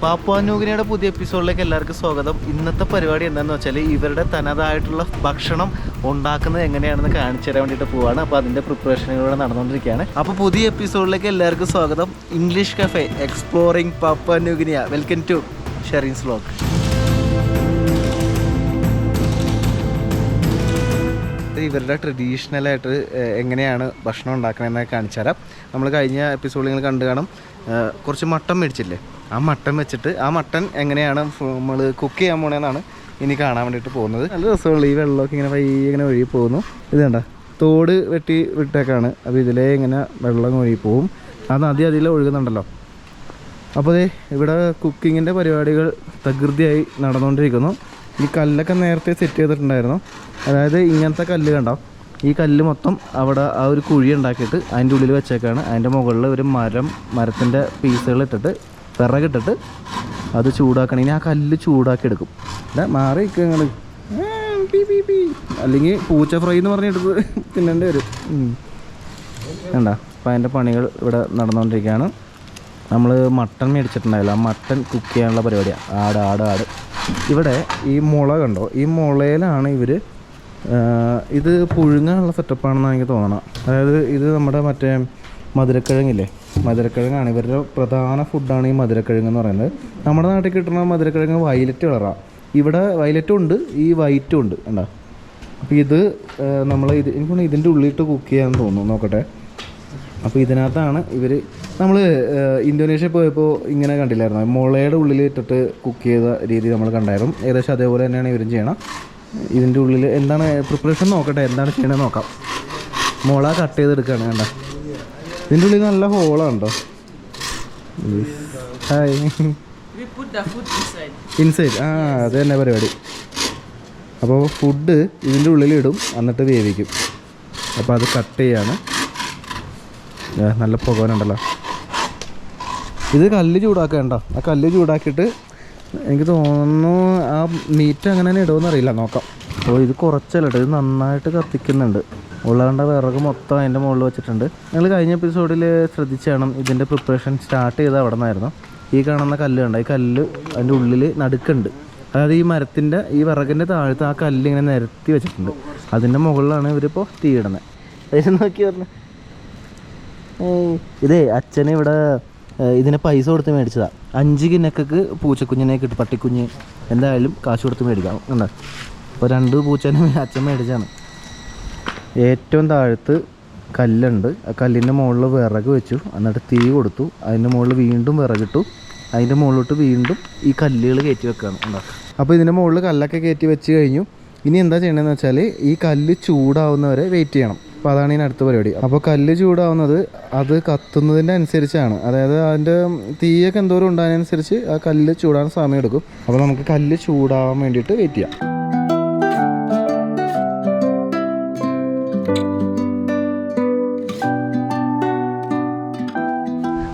Papua ന്യൂഗിനിയുടെ പുതിയ എപ്പിസോഡിലേക്ക് എല്ലാവർക്കും സ്വാഗതം. ഇന്നത്തെ പരിപാടി എന്താണെന്ന് വെച്ചാൽ ഇവരുടെ തനതായിട്ടുള്ള ഭക്ഷണം ഉണ്ടാക്കുന്നത് എങ്ങനെയാണെന്ന് കാണിച്ചു തരാൻ വേണ്ടിയിട്ട് പോവാണ്. അപ്പോൾ അതിൻ്റെ പ്രിപ്പറേഷനുകളൂടെ നടന്നുകൊണ്ടിരിക്കുകയാണ്. അപ്പോൾ പുതിയ എപ്പിസോഡിലേക്ക് എല്ലാവർക്കും സ്വാഗതം. English cafe exploring Papua New Guinea. Welcome to Sherin's vlog. ഇവരുടെ ട്രഡീഷണലായിട്ട് എങ്ങനെയാണ് ഭക്ഷണം ഉണ്ടാക്കണമെന്ന് കാണിച്ചു തരാം. നമ്മൾ കഴിഞ്ഞ എപ്പിസോഡിൽ നിങ്ങൾ കണ്ടു കാണും, കുറച്ച് മട്ടൻ മേടിച്ചില്ലേ, ആ മട്ടൻ വെച്ചിട്ട് ആ മട്ടൻ എങ്ങനെയാണ് നമ്മൾ കുക്ക് ചെയ്യാൻ പോകണമെന്നാണ് ഇനി കാണാൻ വേണ്ടിയിട്ട് പോകുന്നത്. നല്ല രസമുള്ള ഈ വെള്ളമൊക്കെ ഇങ്ങനെ ഇങ്ങനെ ഒഴുകി പോകുന്നു. ഇത് കണ്ട തോട് വെട്ടി വിട്ടേക്കാണ്. അപ്പോൾ ഇതിലേ ഇങ്ങനെ വെള്ളം ഒഴുകി പോകും. ആ നദി അതിൽ ഒഴുകുന്നുണ്ടല്ലോ. അപ്പോൾ ഇവിടെ കുക്കിങ്ങിൻ്റെ പരിപാടികൾ തകൃതിയായി നടന്നുകൊണ്ടിരിക്കുന്നു. ഈ കല്ലൊക്കെ നേരത്തെ സെറ്റ് ചെയ്തിട്ടുണ്ടായിരുന്നു. അതായത് ഇങ്ങനത്തെ കല്ല് കണ്ടോ, ഈ കല്ല് മൊത്തം അവിടെ ആ ഒരു കുഴി ഉണ്ടാക്കിയിട്ട് അതിൻ്റെ ഉള്ളിൽ വെച്ചേക്കാണ്. അതിൻ്റെ മുകളിൽ ഒരു മരത്തിൻ്റെ പീസുകൾ ഇട്ടിട്ട് വിറകിട്ടിട്ട് അത് ചൂടാക്കണം. ഇനി ആ കല്ല് ചൂടാക്കി എടുക്കും. മാറി നിങ്ങൾ അല്ലെങ്കിൽ പൂച്ച ഫ്രൈ എന്ന് പറഞ്ഞെടുത്ത് തിന്നേണ്ടി വരും. വേണ്ട. അപ്പോൾ അതിൻ്റെ പണികൾ ഇവിടെ നടന്നുകൊണ്ടിരിക്കുകയാണ്. നമ്മൾ മട്ടൺ മേടിച്ചിട്ടുണ്ടായില്ല, ആ മട്ടൺ കുക്ക് ചെയ്യാനുള്ള പരിപാടിയാണ്. ആട് ഇവിടെ ഈ മുള കണ്ടോ, ഈ മുളയിലാണ് ഇവർ ഇത് പുഴുങ്ങാനുള്ള സെറ്റപ്പാണെന്നാണ് എനിക്ക് തോന്നണം. അതായത് ഇത് നമ്മുടെ മറ്റേ മധുരക്കിഴങ്ങില്ലേ, മധുരക്കിഴങ്ങാണ് ഇവരുടെ പ്രധാന ഫുഡാണ് ഈ മധുരക്കിഴങ്ങ് എന്ന് പറയുന്നത്. നമ്മുടെ നാട്ടിൽ കിട്ടുന്ന മധുരക്കിഴങ്ങ് വയലറ്റ് കളറാണ്. ഇവിടെ വയലറ്റും ഉണ്ട്, ഈ വൈറ്റും ഉണ്ട്. കണ്ടോ. അപ്പോൾ ഇത് എനിക്ക് ഇതിൻ്റെ ഉള്ളിലിട്ട് കുക്ക് ചെയ്യാമെന്ന് തോന്നുന്നു. നോക്കട്ടെ. അപ്പോൾ ഇതിനകത്താണ് നമ്മൾ ഇന്തോനേഷ്യ പോയപ്പോൾ ഇങ്ങനെ കണ്ടില്ലായിരുന്നു, മുളയുടെ ഉള്ളിൽ ഇട്ടിട്ട് കുക്ക് ചെയ്ത രീതി നമ്മൾ കണ്ടായിരുന്നു. ഏകദേശം അതേപോലെ തന്നെയാണ് ഇവരും ചെയ്യണം. ഇതിൻ്റെ ഉള്ളിൽ എന്താണ് പ്രിപ്പറേഷൻ നോക്കട്ടെ, എന്താണ് ചെയ്യണമെന്ന് നോക്കാം. മുള കട്ട് ചെയ്തെടുക്കുകയാണ്. കണ്ട ഇതിൻ്റെ ഉള്ളിൽ നല്ല ഹോളാണോ. Hi inside. അത് തന്നെ പരിപാടി. അപ്പോൾ ഫുഡ് ഇതിൻ്റെ ഉള്ളിലിടും, എന്നിട്ട് വേവിക്കും. അപ്പോൾ അത് കട്ട് ചെയ്യാണ്. നല്ല പുകവനുണ്ടല്ലോ. ഇത് കല്ല് ചൂടാക്കണ്ട. ആ കല്ല് ചൂടാക്കിയിട്ട് എനിക്ക് തോന്നുന്നു ആ മീറ്റ് അങ്ങനെ തന്നെ ഇടുമെന്ന് അറിയില്ല, നോക്കാം. അപ്പോൾ ഇത് കുറച്ചല്ല, ഇത് നന്നായിട്ട് കത്തിക്കുന്നുണ്ട്. ഉള്ളാണ്ട വിറക് മൊത്തം അതിൻ്റെ മുകളിൽ വെച്ചിട്ടുണ്ട്. നിങ്ങൾ കഴിഞ്ഞ എപ്പിസോഡിൽ ശ്രദ്ധിച്ചാണ് ഇതിൻ്റെ പ്രിപ്പറേഷൻ സ്റ്റാർട്ട് ചെയ്ത് അവിടെ നിന്നായിരുന്നു. ഈ കാണുന്ന കല്ല് കണ്ട, ഈ കല്ല് അതിൻ്റെ ഉള്ളിൽ നടുക്കുണ്ട്. അതായത് ഈ മരത്തിൻ്റെ ഈ വിറകിൻ്റെ താഴത്ത് ആ കല്ല് ഇങ്ങനെ നിരത്തി വെച്ചിട്ടുണ്ട്. അതിൻ്റെ മുകളിലാണ് ഇവരിപ്പോൾ തീ ഇടുന്നത്. അതിന് നോക്കി പറഞ്ഞു ഇതേ അച്ഛന് ഇവിടെ ഇതിനെ പൈസ കൊടുത്ത് മേടിച്ചതാണ്. 5 കിനക്കൊക്കെ പൂച്ചക്കുഞ്ഞിനെ കിട്ടും, പട്ടിക്കുഞ്ഞ് എന്തായാലും കാശ് കൊടുത്ത് മേടിക്കാം. കണ്ടോ. അപ്പോൾ 2 പൂച്ചേനെ അച്ഛൻ മേടിച്ചാണ്. ഏറ്റവും താഴത്ത് കല്ലുണ്ട്. ആ കല്ലിൻ്റെ മുകളിൽ വിറക് വെച്ചു, എന്നിട്ട് തീ കൊടുത്തു. അതിൻ്റെ മുകളിൽ വീണ്ടും വിറകിട്ടു. അതിൻ്റെ മുകളിലോട്ട് വീണ്ടും ഈ കല്ലുകൾ കയറ്റി വെക്കുകയാണ്. കണ്ടോ. അപ്പോൾ ഇതിൻ്റെ മുകളിൽ കല്ലൊക്കെ കയറ്റി വെച്ച് കഴിഞ്ഞു. ഇനി എന്താ ചെയ്യണമെന്ന് വെച്ചാൽ ഈ കല്ല് ചൂടാവുന്നവരെ വെയിറ്റ് ചെയ്യണം. അപ്പോൾ അതാണ് ഇനി അടുത്ത പരിപാടി. അപ്പോൾ കല്ല് ചൂടാവുന്നത് അത് കത്തുന്നതിൻ്റെ അനുസരിച്ചാണ്. അതായത് അതിൻ്റെ തീയൊക്കെ എന്തോരം ഉണ്ടാകുന്നതിനനുസരിച്ച് ആ കല്ല് ചൂടാൻ സമയം എടുക്കും. അപ്പോൾ നമുക്ക് കല്ല് ചൂടാവാൻ വേണ്ടിയിട്ട് വെയിറ്റ് ചെയ്യാം.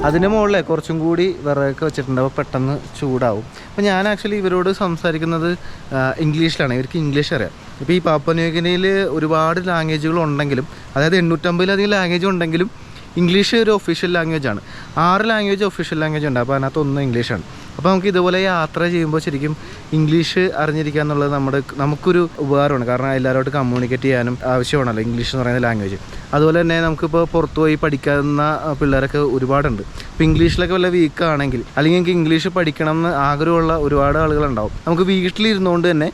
അതിൻ്റെ മുകളിൽ കുറച്ചും കൂടി വിറകൊക്കെ വെച്ചിട്ടുണ്ട്. അപ്പോൾ പെട്ടെന്ന് ചൂടാവും. അപ്പോൾ ഞാൻ ആക്ച്വലി ഇവരോട് സംസാരിക്കുന്നത് ഇംഗ്ലീഷിലാണ്. ഇവർക്ക് ഇംഗ്ലീഷ് അറിയാം. ഇപ്പോൾ ഈ പാപ്പുവ ന്യൂഗിനിയയിൽ ഒരുപാട് ലാംഗ്വേജുകൾ ഉണ്ടെങ്കിലും, അതായത് 850-ലധികം ലാംഗ്വേജ് ഉണ്ടെങ്കിലും ഇംഗ്ലീഷ് ഒരു ഒഫീഷ്യൽ ലാംഗ്വേജാണ്. 6 ലാംഗ്വേജ് ഒഫീഷ്യൽ ലാംഗ്വേജ് ഉണ്ട്. അപ്പോൾ അതിനകത്ത് 1 ഇംഗ്ലീഷാണ്. അപ്പോൾ നമുക്ക് ഇതുപോലെ യാത്ര ചെയ്യുമ്പോൾ ശരിക്കും ഇംഗ്ലീഷ് അറിഞ്ഞിരിക്കുക എന്നുള്ളത് നമുക്കൊരു ഉപകാരമാണ്. കാരണം എല്ലാവരോട്ട് കമ്മ്യൂണിക്കേറ്റ് ചെയ്യാനും ആവശ്യമാണല്ലോ ഇംഗ്ലീഷ് എന്ന് പറയുന്ന ലാംഗ്വേജ്. അതുപോലെ തന്നെ നമുക്കിപ്പോൾ പുറത്ത് പോയി പഠിക്കാവുന്ന പിള്ളേരൊക്കെ ഒരുപാടുണ്ട്. ഇപ്പോൾ ഇംഗ്ലീഷിലൊക്കെ വല്ല വീക്കാണെങ്കിൽ, അല്ലെങ്കിൽ എനിക്ക് ഇംഗ്ലീഷ് പഠിക്കണം എന്ന് ആഗ്രഹമുള്ള ഒരുപാട് ആളുകളുണ്ടാവും. നമുക്ക് വീട്ടിലിരുന്നുകൊണ്ട് തന്നെ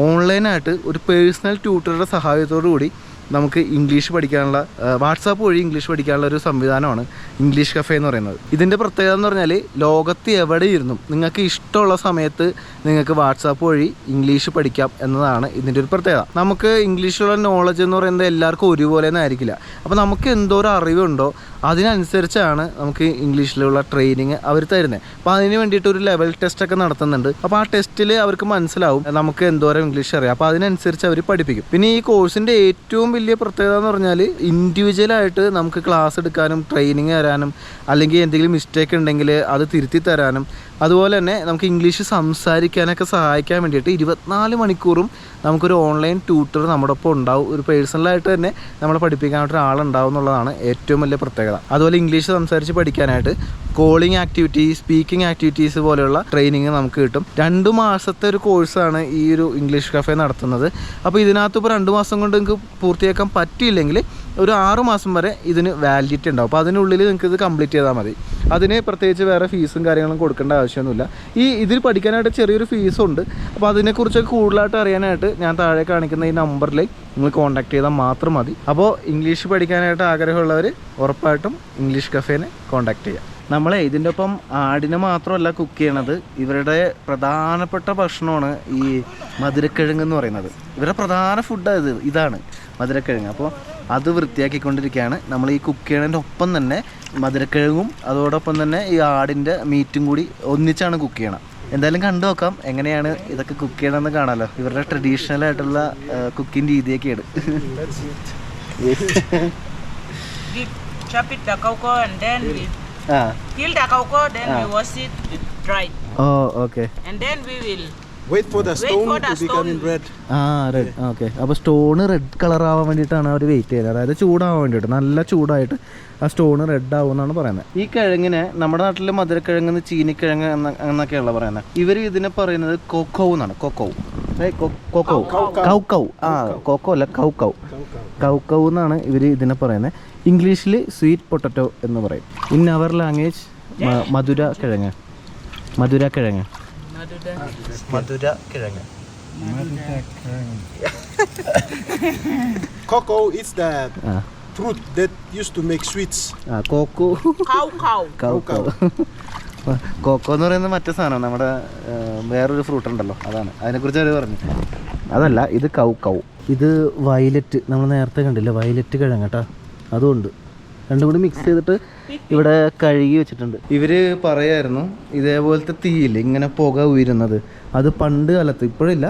ഓൺലൈനായിട്ട് ഒരു പേഴ്സണൽ ട്യൂട്ടറുടെ സഹായത്തോടു കൂടി നമുക്ക് ഇംഗ്ലീഷ് പഠിക്കാനുള്ള വാട്സാപ്പ് വഴി ഇംഗ്ലീഷ് പഠിക്കാനുള്ള ഒരു സംവിധാനമാണ് ഇംഗ്ലീഷ് കഫേ എന്ന് പറയുന്നത്. ഇതിൻ്റെ പ്രത്യേകത എന്ന് പറഞ്ഞാൽ ലോകത്ത് എവിടെ ഇരുന്നും നിങ്ങൾക്ക് ഇഷ്ടമുള്ള സമയത്ത് നിങ്ങൾക്ക് വാട്സാപ്പ് വഴി ഇംഗ്ലീഷ് പഠിക്കാം എന്നതാണ് ഇതിൻ്റെ ഒരു പ്രത്യേകത. നമുക്ക് ഇംഗ്ലീഷിലുള്ള നോളജ് എന്ന് പറയുന്നത് എല്ലാവർക്കും ഒരുപോലെ ഒന്നും ആയിരിക്കില്ല. അപ്പോൾ നമുക്ക് എന്തോരം അറിവുണ്ടോ അതിനനുസരിച്ചാണ് നമുക്ക് ഇംഗ്ലീഷിലുള്ള ട്രെയിനിങ് അവർ തരുന്നത്. അപ്പോൾ അതിന് വേണ്ടിയിട്ട് ഒരു ലെവൽ ടെസ്റ്റൊക്കെ നടത്തുന്നുണ്ട്. അപ്പോൾ ആ ടെസ്റ്റിൽ അവർക്ക് മനസ്സിലാവും നമുക്ക് എന്തോരം ഇംഗ്ലീഷ് അറിയാം. അപ്പോൾ അതിനനുസരിച്ച് അവർ പഠിപ്പിക്കും. പിന്നെ ഈ കോഴ്സിൻ്റെ ഏറ്റവും വലിയ പ്രത്യേകത എന്ന് പറഞ്ഞാൽ ഇൻഡിവിജ്വലായിട്ട് നമുക്ക് ക്ലാസ് എടുക്കാനും ട്രെയിനിങ് തരാനും, അല്ലെങ്കിൽ എന്തെങ്കിലും മിസ്റ്റേക്ക് ഉണ്ടെങ്കിൽ അത് തിരുത്തി തരാനും അതുപോലെ തന്നെ നമുക്ക് ഇംഗ്ലീഷ് സംസാരിക്കാനൊക്കെ സഹായിക്കാൻ വേണ്ടിയിട്ട് 24 മണിക്കൂറും നമുക്കൊരു ഓൺലൈൻ ട്യൂട്ടർ നമ്മുടെ ഒപ്പം ഉണ്ടാവും. ഒരു പേഴ്സണലായിട്ട് തന്നെ നമ്മളെ പഠിപ്പിക്കാനായിട്ട് ഒരാളുണ്ടാവും എന്നുള്ളതാണ് ഏറ്റവും വലിയ പ്രത്യേകത. അതുപോലെ ഇംഗ്ലീഷ് സംസാരിച്ച് പഠിക്കാനായിട്ട് കോളിംഗ് ആക്ടിവിറ്റീസ്, സ്പീക്കിംഗ് ആക്ടിവിറ്റീസ് പോലെയുള്ള ട്രെയിനിങ് നമുക്ക് കിട്ടും. 2 മാസത്തെ ഒരു കോഴ്സാണ് ഈ ഒരു ഇംഗ്ലീഷ് കഫേ നടത്തുന്നത്. അപ്പോൾ ഇതിനകത്ത് ഇപ്പോൾ 2 മാസം കൊണ്ട് നിങ്ങൾക്ക് പൂർത്തിയാക്കാൻ പറ്റിയില്ലെങ്കിൽ ഒരു 6 മാസം വരെ ഇതിന് വാലിഡിറ്റി ഉണ്ടാവും. അപ്പോൾ അതിനുള്ളിൽ നിങ്ങൾക്ക് ഇത് കംപ്ലീറ്റ് ചെയ്താൽ മതി. അതിന് പ്രത്യേകിച്ച് വേറെ ഫീസും കാര്യങ്ങളും കൊടുക്കേണ്ട ആവശ്യമൊന്നുമില്ല. ഇതിൽ പഠിക്കാനായിട്ട് ചെറിയൊരു ഫീസുണ്ട്. അപ്പോൾ അതിനെക്കുറിച്ചൊക്കെ കൂടുതലായിട്ട് അറിയാനായിട്ട് ഞാൻ താഴെ കാണിക്കുന്ന ഈ നമ്പറിൽ നിങ്ങൾ കോൺടാക്ട് ചെയ്താൽ മാത്രം മതി. അപ്പോൾ ഇംഗ്ലീഷ് പഠിക്കാനായിട്ട് ആഗ്രഹമുള്ളവർ ഉറപ്പായിട്ടും ഇംഗ്ലീഷ് കഫേനെ കോൺടാക്ട് ചെയ്യുക. നമ്മളെ ഇതിൻ്റെ ഒപ്പം ആടിനെ മാത്രമല്ല കുക്ക് ചെയ്യണത്, ഇവരുടെ പ്രധാനപ്പെട്ട ഭക്ഷണമാണ് ഈ മധുരക്കിഴങ്ങ് എന്ന് പറയുന്നത്. ഇവരുടെ പ്രധാന ഫുഡ് ഇതാണ് മധുരക്കിഴങ്ങ്. അപ്പോൾ അത് വൃത്തിയാക്കിക്കൊണ്ടിരിക്കുകയാണ്. നമ്മൾ ഈ കുക്ക് ചെയ്യണതിൻ്റെ ഒപ്പം തന്നെ മധുരക്കിഴങ്ങും അതോടൊപ്പം തന്നെ ഈ ആടിൻ്റെ മീറ്റും കൂടി ഒന്നിച്ചാണ് കുക്ക് ചെയ്യണം. എന്തായാലും കണ്ടു നോക്കാം എങ്ങനെയാണ് ഇതൊക്കെ കുക്ക് ചെയ്യണമെന്ന് കാണാമല്ലോ. ഇവരുടെ ട്രഡീഷണൽ ആയിട്ടുള്ള cooking രീതിയൊക്കെയാണ്. Chop it the cocoa and then we kill the cocoa, then we wash it with dry. Oh, okay. And then we will wait for the stone to become red. Red. Okay. അപ്പോൾ stone red colour ആവാൻ വേണ്ടിയിട്ടാണ് അവർ wait ചെയ്യുന്നത്. അതായത് ചൂടാവാൻ വേണ്ടിയിട്ട്, നല്ല ചൂടായിട്ട് ആ stone red ആവും എന്നാണ് പറയുന്നത്. ഈ കിഴങ്ങിനെ നമ്മുടെ നാട്ടിൽ മധുരക്കിഴങ്ങ്, ചീനിക്കിഴങ്ങ് എന്നൊക്കെയുള്ള പറയുന്നത്. ഇവർ ഇതിനെ പറയുന്നത് കൊക്കോ എന്നാണ്. കൊക്കോ കൗ. കൊക്കോ അല്ല, കൗ എന്നാണ് ഇവർ ഇതിനെ പറയുന്നത്. ഇംഗ്ലീഷിൽ സ്വീറ്റ് പൊട്ടറ്റോ എന്ന് പറയും. ഇൻ അവർ ലാംഗ്വേജ് മധുരക്കിഴങ്ങ്. Cocoa is the fruit that used to make sweets. കോക്കോ എന്ന് പറയുന്നത് മറ്റേ സാധനം, നമ്മുടെ വേറൊരു ഫ്രൂട്ട് ഉണ്ടല്ലോ, അതാണ്. അതിനെക്കുറിച്ച് അവർ പറഞ്ഞു. അതല്ല, ഇത് കൗ. ഇത് വയലറ്റ്, നമ്മൾ നേരത്തെ കണ്ടില്ല, വയലറ്റ് കിഴങ്ങ് കേട്ടോ. അതുകൊണ്ട് രണ്ടും കൂടി മിക്സ് ചെയ്തിട്ട് ഇവിടെ കഴുകി വെച്ചിട്ടുണ്ട്. ഇവർ പറയായിരുന്നു ഇതേപോലത്തെ തീയില്ല, ഇങ്ങനെ പുക ഉയരുന്നത്, അത് പണ്ട് കാലത്ത്, ഇപ്പോഴില്ല,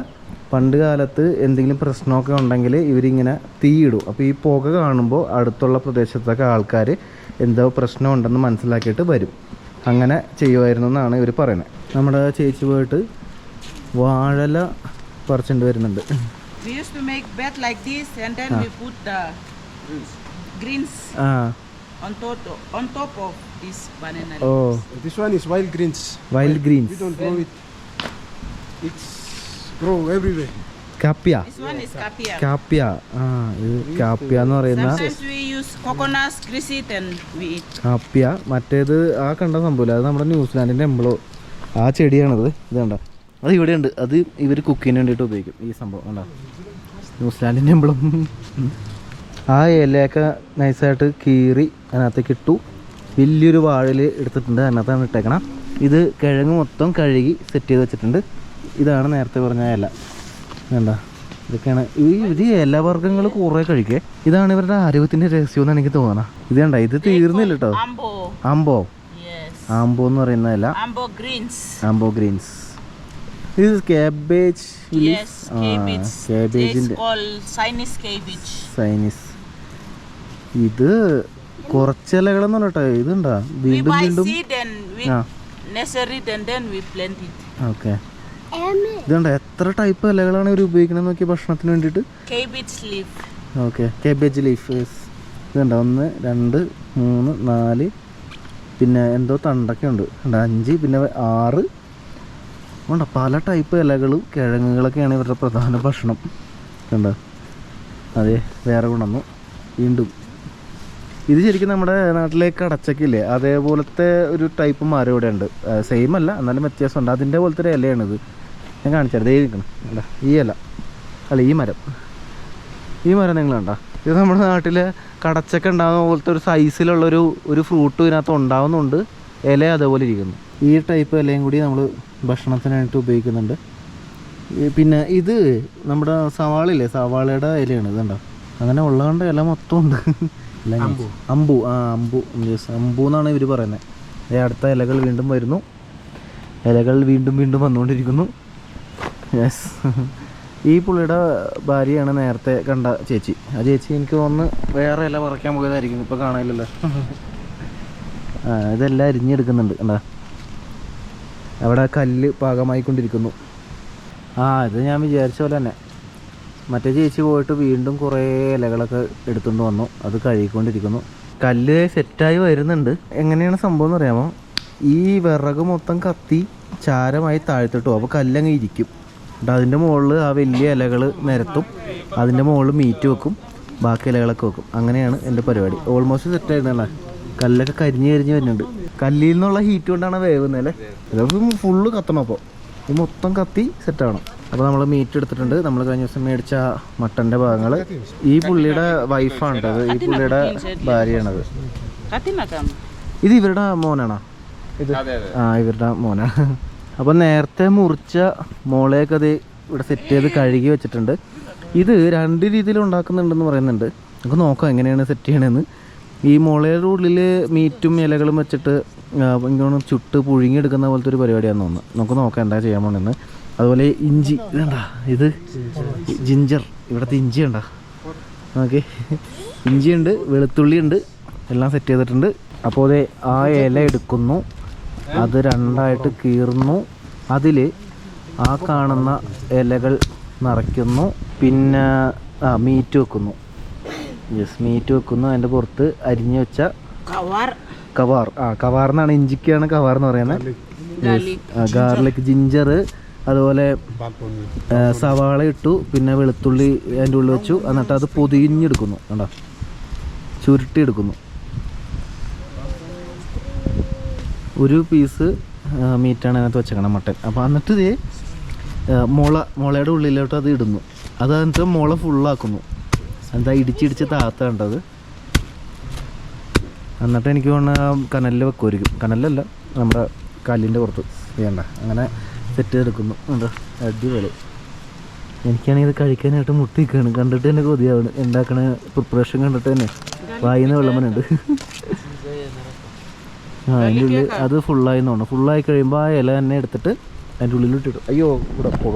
പണ്ട് കാലത്ത് എന്തെങ്കിലും പ്രശ്നമൊക്കെ ഉണ്ടെങ്കിൽ ഇവരിങ്ങനെ തീയിടും. അപ്പോൾ ഈ പുക കാണുമ്പോൾ അടുത്തുള്ള പ്രദേശത്തൊക്കെ ആൾക്കാർ എന്തോ പ്രശ്നമുണ്ടെന്ന് മനസ്സിലാക്കിയിട്ട് വരും. അങ്ങനെ ചെയ്യുമായിരുന്നു എന്നാണ് ഇവർ പറയുന്നത്. നമ്മുടെ ചേച്ചി പോയിട്ട് വാഴല പറിച്ചുകൊണ്ട് വരുന്നുണ്ട്. We used to make bed like this and then we put the greens on top of this banana leaves. Oh, This one is wild greens. wild greens. We don't grow it. It's grow everywhere. കാപ്യ. This one is kapia. ഇത് കാപ്യ എന്ന് പറയുന്ന Sometimes we use coconuts, grease it and we eat. കാപ്യ. മറ്റേത് ആ കണ്ട സംഭവമില്ല, അത് നമ്മുടെ ന്യൂസിലാൻഡിൻ്റെ എംബ്ലോ, ആ ചെടിയാണിത്. ഇത് കണ്ട, അത് ഇവിടെയുണ്ട്. അത് ഇവർ കുക്കിങ്ങിന് വേണ്ടിയിട്ട് ഉപയോഗിക്കും ഈ സംഭവം. കണ്ടോ, ന്യൂസിലാൻഡിൻ്റെ എംബ്ലം. ആ ഇലയൊക്കെ നൈസായിട്ട് കീറി അതിനകത്തേക്ക് ഇട്ടു. വലിയൊരു വാഴയിൽ എടുത്തിട്ടുണ്ട്, അതിനകത്താണ് ഇട്ടേക്കണം. ഇത് കിഴങ്ങ് മൊത്തം കഴുകി സെറ്റ് ചെയ്ത് വെച്ചിട്ടുണ്ട്. ഇതാണ് നേരത്തെ പറഞ്ഞ ഇല. വേണ്ട, ഇതൊക്കെയാണ് ഇത് ഇലവർഗ്ഗങ്ങൾ കുറേ കഴിക്കേ. ഇതാണ് ഇവരുടെ ആരോഗ്യത്തിൻ്റെ രഹസ്യം എന്നാണ് എനിക്ക് തോന്നണം. ഇത് കണ്ട, ഇത് തീർന്നില്ല കേട്ടോ. ആംബോ എന്ന് പറയുന്ന ഇല. ആംബോ ഗ്രീൻസ്. ഇത് കാബേജ്. കാബേജിൻ്റെ സൈനീസ്. ഇത് കുറച്ച് ഇലകളെന്ന് പറഞ്ഞിട്ടോ. ഇതുണ്ടാ വീണ്ടും ഓക്കെ. ഇതുണ്ട എത്ര ടൈപ്പ് ഇലകളാണ് ഇവർ ഉപയോഗിക്കുന്നത് നോക്കി ഭക്ഷണത്തിന് വേണ്ടിയിട്ട്. Okay, cabbage leaf. ഇതുണ്ട 1 2 3 4, പിന്നെ എന്തോ തണ്ടൊക്കെ ഉണ്ട്, 5, പിന്നെ 6 ഉണ്ട്. പല ടൈപ്പ് ഇലകളും കിഴങ്ങുകളൊക്കെയാണ് ഇവരുടെ പ്രധാന ഭക്ഷണം. കണ്ടോ, അതെ, വേറെ കൊണ്ടുവന്നു വീണ്ടും. ഇത് ശരിക്കും നമ്മുടെ നാട്ടിലെ കടച്ചക്കില്ലേ, അതേപോലത്തെ ഒരു ടൈപ്പ് മരം ഇവിടെ ഉണ്ട്. സെയിം അല്ല, എന്നാലും വ്യത്യാസമുണ്ട്. അതിൻ്റെ പോലത്തെ ഒരു ഇലയാണിത്. ഞാൻ കാണിച്ചാൽ ദേ ഇരിക്കണം. അല്ല, ഈ ഇല അല്ല, ഈ മരം നിങ്ങൾ കണ്ടോ. ഇത് നമ്മുടെ നാട്ടിൽ കടച്ചക്ക ഉണ്ടാകുന്ന പോലത്തെ ഒരു സൈസിലുള്ളൊരു ഫ്രൂട്ട് ഇതിനകത്ത് ഉണ്ടാകുന്നുണ്ട്. ഇല അതേപോലെ ഇരിക്കുന്നു. ഈ ടൈപ്പ് ഇലയും കൂടി നമ്മൾ ഭക്ഷണത്തിനായിട്ട് ഉപയോഗിക്കുന്നുണ്ട്. പിന്നെ ഇത് നമ്മുടെ സവാളയില്ലേ, സവാളയുടെ ഇലയാണ്. ഇതുണ്ടോ, അങ്ങനെ ഉള്ളതുകൊണ്ട് ഇല മൊത്തം ഉണ്ട്. അമ്പു എന്നാണ് ഇവർ പറയുന്നത്. അടുത്ത ഇലകൾ വീണ്ടും വരുന്നു. ഇലകൾ വീണ്ടും വന്നുകൊണ്ടിരിക്കുന്നു. യെസ്, ഈ പുള്ളിയുടെ ഭാര്യയാണ് നേരത്തെ കണ്ട ചേച്ചി. ആ ചേച്ചി എനിക്ക് തോന്നുന്നു വേറെ ഇല പറിക്കാൻ പോയതായിരിക്കും, ഇപ്പോൾ കാണാനില്ലല്ലോ. ഇതെല്ലാം അരിഞ്ഞെടുക്കുന്നുണ്ട്. എന്താ അവിടെ കല്ല് പാകമായിക്കൊണ്ടിരിക്കുന്നു. ഇത് ഞാൻ വിചാരിച്ച പോലെ തന്നെ മറ്റേ ചേച്ചി പോയിട്ട് വീണ്ടും കുറേ ഇലകളൊക്കെ എടുത്തുകൊണ്ട് വന്നു. അത് കഴുകിക്കൊണ്ടിരിക്കുന്നു. കല്ല് സെറ്റായി വരുന്നുണ്ട്. എങ്ങനെയാണ് സംഭവം എന്ന് അറിയാമോ? ഈ വിറക് മൊത്തം കത്തി ചാരമായി താഴ്ത്തിട്ടു. അപ്പോൾ കല്ലങ്ങ് ഇരിക്കും. എന്നിട്ട് അതിൻ്റെ മുകളിൽ ആ വലിയ ഇലകൾ നിരത്തും. അതിൻ്റെ മുകളിൽ മീറ്റ് വെക്കും, ബാക്കി ഇലകളൊക്കെ വെക്കും. അങ്ങനെയാണ് എൻ്റെ പരിപാടി. ഓൾമോസ്റ്റ് സെറ്റായിരുന്നല്ലേ. കല്ലൊക്കെ കരിഞ്ഞ് വരുന്നുണ്ട്. കല്ലിൽ നിന്നുള്ള ഹീറ്റ് കൊണ്ടാണ് വേവുന്നത് അല്ലേ. ഇതൊക്കെ ഫുള്ള് കത്തണം. അപ്പോൾ ഇത് മൊത്തം കത്തി സെറ്റാവണം. അപ്പോൾ നമ്മൾ മീറ്റ് എടുത്തിട്ടുണ്ട്. നമ്മൾ കഴിഞ്ഞ ദിവസം മേടിച്ച മട്ടൻ്റെ ഭാഗങ്ങൾ. ഈ പുള്ളിയുടെ വൈഫാണ് കേട്ടത്. ഈ പുള്ളിയുടെ ഭാര്യയാണത്. ഇത് ഇവരുടെ മോനാണോ? ഇത് ഇവരുടെ മോനാണ്. അപ്പോൾ നേരത്തെ മുറിച്ച മോളെയൊക്കെ അത് ഇവിടെ സെറ്റ് ചെയ്ത് കഴുകി വെച്ചിട്ടുണ്ട്. ഇത് 2 രീതിയിൽ ഉണ്ടാക്കുന്നുണ്ടെന്ന് പറയുന്നുണ്ട്. നമുക്ക് നോക്കാം എങ്ങനെയാണ് സെറ്റ് ചെയ്യണമെന്ന്. ഈ മുളയുടെ ഉള്ളിൽ മീറ്റും ഇലകളും വെച്ചിട്ട് ഇങ്ങനെ ചുട്ട് പുഴുങ്ങിയെടുക്കുന്ന പോലത്തെ ഒരു പരിപാടിയാണെന്ന് തോന്നുന്നു. നമുക്ക് നോക്കാം എന്താ ചെയ്യാൻ പോകണമെന്ന്. അതുപോലെ ഇഞ്ചി ഇതുണ്ടാ, ഇത് ജിഞ്ചർ, ഇവിടുത്തെ ഇഞ്ചി ഉണ്ടാ. ഓക്കെ, ഇഞ്ചിയുണ്ട്, വെളുത്തുള്ളി ഉണ്ട്, എല്ലാം സെറ്റ് ചെയ്തിട്ടുണ്ട്. അപ്പോൾ അത് ആ ഇല എടുക്കുന്നു, അത് 2ആയിട്ട് കീറുന്നു, അതിൽ ആ കാണുന്ന ഇലകൾ നിറയ്ക്കുന്നു, പിന്നെ മീറ്റ് വെക്കുന്നു. മീറ്റ് വെക്കുന്നു. അതിൻ്റെ പുറത്ത് അരിഞ്ഞു വെച്ച കവാർ. കവാർ എന്നാണ്, ഇഞ്ചിക്കാണ് കവാർ എന്ന് പറയുന്നത്. ഗാർലിക്, ജിഞ്ചർ, അതുപോലെ സവാള ഇട്ടു, പിന്നെ വെളുത്തുള്ളി അതിൻ്റെ ഉള്ളിൽ വെച്ചു. എന്നിട്ട് അത് പൊതിഞ്ഞെടുക്കുന്നു. കണ്ടോ, ചുരുട്ടിയെടുക്കുന്നു. ഒരു പീസ് മീറ്റാണ് അതിനകത്ത് വെച്ചേക്കണം, മട്ടൻ. അപ്പോൾ എന്നിട്ട് ഇത് മുളയുടെ ഉള്ളിലോട്ട് അത് ഇടുന്നു. അത് എന്നിട്ട് മുള ഫുള്ളാക്കുന്നു. എന്താ ഇടിച്ചിടിച്ച് താത്തേണ്ടത്. എന്നിട്ട് എനിക്ക് തോന്നുന്ന കനലിൽ വെക്കുമായിരിക്കും. കനലല്ല, നമ്മുടെ കല്ലിൻ്റെ പുറത്ത് ചെയ്യണ്ട. അങ്ങനെ സെറ്റ് ചെയ്തെടുക്കുന്നു. എന്താ അടിപൊളി. എനിക്കാണെങ്കിൽ ഇത് കഴിക്കാനായിട്ട് മുട്ടിക്കാണ്. കണ്ടിട്ട് തന്നെ കൊതിയാവുന്നു. ഉണ്ടാക്കണ പ്രിപ്പറേഷൻ കണ്ടിട്ട് തന്നെ വായിന്ന് വെള്ളമനുണ്ട്. അതിൻ്റെ ഉള്ളിൽ അത് ഫുള്ളായി തോന്നുന്നു. ഫുള്ളായി കഴിയുമ്പോൾ ആ ഇല തന്നെ എടുത്തിട്ട് അതിൻ്റെ ഉള്ളിലിട്ടിട്ടു. അയ്യോ, ഇവിടെ പുക.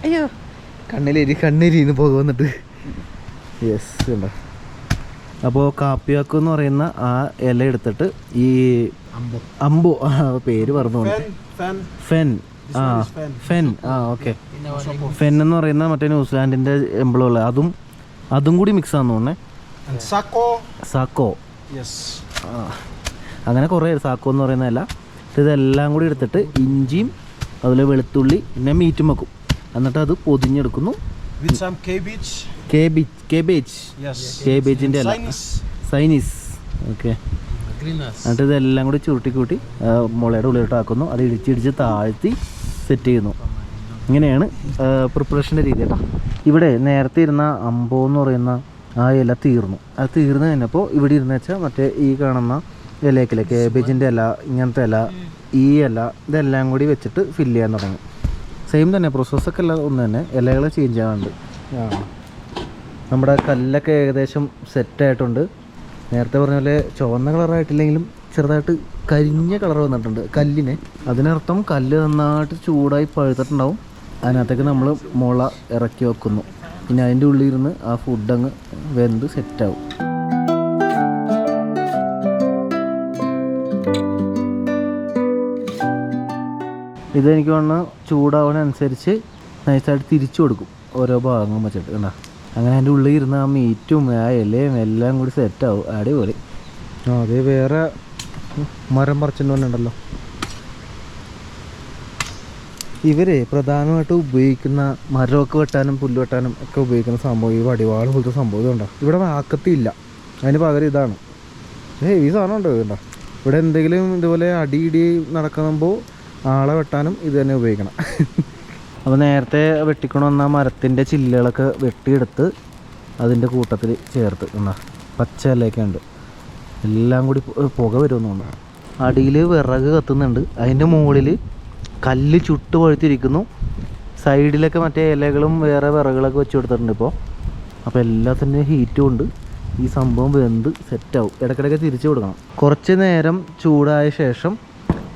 അയ്യോ, കണ്ണിരിന്ന് പുക വന്നിട്ട്. യെസ്, ഉണ്ടോ. അപ്പോൾ കാപ്പിയാക്കു എന്ന് പറയുന്ന ആ ഇല എടുത്തിട്ട് ഈ അമ്പോ, പേര് പറഞ്ഞു, ഫെൻ. ഫെൻ. ഓക്കെ. ഫെൻ എന്ന് പറയുന്ന മറ്റേ ന്യൂസിലാൻഡിൻ്റെ എംബ്ലമുള്ള അതും കൂടി മിക്സ് ആണെന്ന് തോന്നേ. സാക്കോ. അങ്ങനെ കുറേ സാക്കോ എന്ന് പറയുന്നതല്ല. ഇതെല്ലാം കൂടി എടുത്തിട്ട് ഇഞ്ചിയും അതുപോലെ വെളുത്തുള്ളി പിന്നെ മീറ്റും വെക്കും. എന്നിട്ട് അത് പൊതിഞ്ഞെടുക്കുന്നു. കേബേജിൻ്റെ അല്ല, സൈനീസ്. ഓക്കെ. എന്നിട്ട് ഇതെല്ലാം കൂടി ചുരുട്ടി മുളയുടെ ഉള്ളിലോട്ട് ആക്കുന്നു. അത് ഇടിച്ചിടിച്ച് താഴ്ത്തി സെറ്റ് ചെയ്യുന്നു. ഇങ്ങനെയാണ് പ്രിപ്പറേഷൻ്റെ രീതി കേട്ടോ. ഇവിടെ നേരത്തെ ഇരുന്ന അമ്പോ എന്ന് പറയുന്ന ആ ഇല തീർന്നു. അത് തീർന്നു കഴിഞ്ഞപ്പോൾ ഇവിടെ ഇരുന്ന് വെച്ചാൽ മറ്റേ ഈ കാണുന്ന ഇലയൊക്കെ കേബേജിൻ്റെ ഇല, ഇങ്ങനത്തെ ഇല, ഈ ഇല, ഇതെല്ലാം കൂടി വെച്ചിട്ട് ഫില്ല് ചെയ്യാൻ തുടങ്ങി. സെയിം തന്നെ പ്രോസസ്സൊക്കെ എല്ലാം ഒന്ന് തന്നെ. ഇലകൾ ചേഞ്ച് ആവാണ്ട്. നമ്മുടെ കല്ലൊക്കെ ഏകദേശം സെറ്റായിട്ടുണ്ട്. നേരത്തെ പറഞ്ഞ പോലെ ചുവന്ന കളറായിട്ടില്ലെങ്കിലും ചെറുതായിട്ട് കരിഞ്ഞ കളർ വന്നിട്ടുണ്ട് കല്ലിന്. അതിനർത്ഥം കല്ല് നന്നായിട്ട് ചൂടായി പഴുത്തിട്ടുണ്ടാവും. അതിനകത്തേക്ക് നമ്മൾ മുള ഇറക്കി വെക്കുന്നു. പിന്നെ അതിൻ്റെ ഉള്ളിൽ ഇരുന്ന് ആ ഫുഡങ്ങ് വെന്ത് സെറ്റാവും. ഇതെനിക്ക് തോന്നുന്നു ചൂടാവുന്നതനുസരിച്ച് നൈസായിട്ട് തിരിച്ചു കൊടുക്കും ഓരോ ഭാഗങ്ങളും വെച്ചിട്ട്. കണ്ടോ, അങ്ങനെ അതിൻ്റെ ഉള്ളിൽ ഇരുന്ന് ആ മീറ്റും ആ ഇലയും എല്ലാം കൂടി സെറ്റാവും. അടിപൊളി. അതേ വേറെ മരം പറിച്ചെന്ന് പറഞ്ഞിട്ടുണ്ടല്ലോ. ഇവർ പ്രധാനമായിട്ട് ഉപയോഗിക്കുന്ന മരമൊക്കെ വെട്ടാനും പുല്ല് വെട്ടാനും ഒക്കെ ഉപയോഗിക്കുന്ന സംഭവം ഈ വടിവാൾ പോലത്തെ സംഭവം. ഇതുണ്ടോ, ഇവിടെ വാക്കത്തില്ല, അതിന് പകരം ഇതാണ്. ഈ സാധനം ഉണ്ട്. ഇതുണ്ടോ, ഇവിടെ എന്തെങ്കിലും ഇതുപോലെ അടിയിടി നടക്കുമ്പോൾ ആളെ വെട്ടാനും ഇത് തന്നെ ഉപയോഗിക്കണം. അപ്പോൾ നേരത്തെ വെട്ടിക്കൊണ്ടുവന്ന മരത്തിൻ്റെ ചില്ലുകളൊക്കെ വെട്ടിയെടുത്ത് അതിൻ്റെ കൂട്ടത്തിൽ ചേർത്ത്. കണ്ടോ, പച്ച ഇലയൊക്കെ ഉണ്ട്. എല്ലാം കൂടി പുക വരുമെന്ന് തോന്നുന്നു. അടിയിൽ വിറക് കത്തുന്നുണ്ട്. അതിൻ്റെ മുകളിൽ കല്ല് ചുട്ട് പഴുത്തിരിക്കുന്നു. സൈഡിലൊക്കെ മറ്റേ ഇലകളും വേറെ വിറകുകളൊക്കെ വെച്ച് കൊടുത്തിട്ടുണ്ട് ഇപ്പോൾ. അപ്പോൾ എല്ലാത്തിൻ്റെയും ഹീറ്റും ഉണ്ട്. ഈ സംഭവം വെന്ത് സെറ്റാവും. ഇടയ്ക്കിടയ്ക്ക് തിരിച്ചു കൊടുക്കണം. കുറച്ച് നേരം ചൂടായ ശേഷം